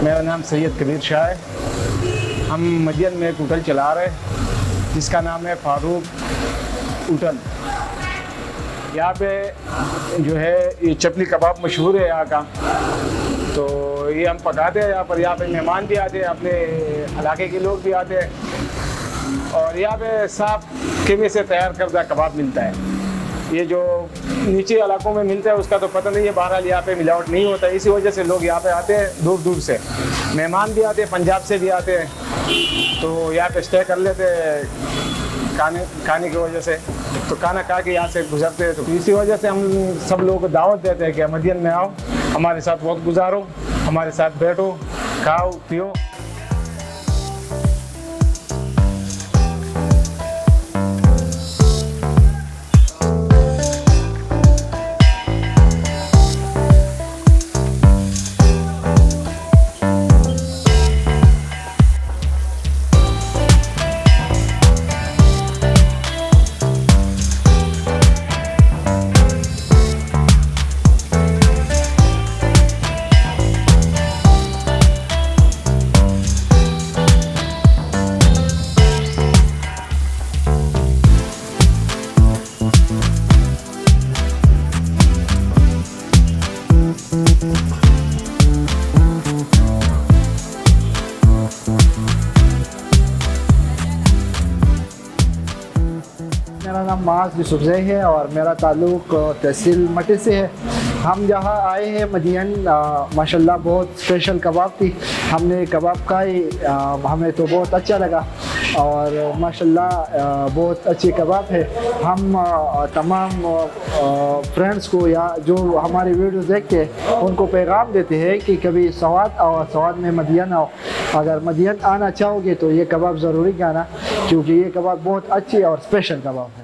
मेरा नाम सैयद कबीर शाह है। हम मदियन में एक होटल चला रहे हैं जिसका नाम है फारूक होटल। यहाँ पे जो है ये चपली कबाब मशहूर है यहाँ का, तो ये हम पकाते हैं यहाँ पर। यहाँ पे मेहमान भी आते हैं, अपने इलाके के लोग भी आते हैं। और यहाँ पे साफ कीमे से तैयार करदा कबाब मिलता है। ये जो नीचे इलाकों में मिलता है उसका तो पता नहीं है, बहरहाल यहाँ पे मिलावट नहीं होता। इसी वजह से लोग यहाँ पे आते हैं, दूर दूर से मेहमान भी आते हैं, पंजाब से भी आते हैं, तो यहाँ पे स्टे कर लेते हैं खाने की वजह से। तो खाना खा के यहाँ से गुजरते हैं। तो इसी वजह से हम सब लोगों को दावत देते हैं कि मदियन में आओ, हमारे साथ वक्त गुजारो, हमारे साथ बैठो, खाओ पियो। मेरा नाम माज यूसुफजई है और मेरा ताल्लुक़ तहसील मटी से है। हम जहाँ आए हैं मदियन, माशाल्लाह बहुत स्पेशल कबाब थी। हमने कबाब खाई, हमें तो बहुत अच्छा लगा और माशाल्लाह बहुत अच्छी कबाब है। हम तमाम फ्रेंड्स को या जो हमारी वीडियो देखते हैं उनको पैगाम देते हैं कि कभी सवाद और सवाद में मदियन आओ। अगर मदियन आना चाहोगे तो ये कबाब ज़रूरी खाना, क्योंकि ये कबाब बहुत अच्छी और स्पेशल कबाब है।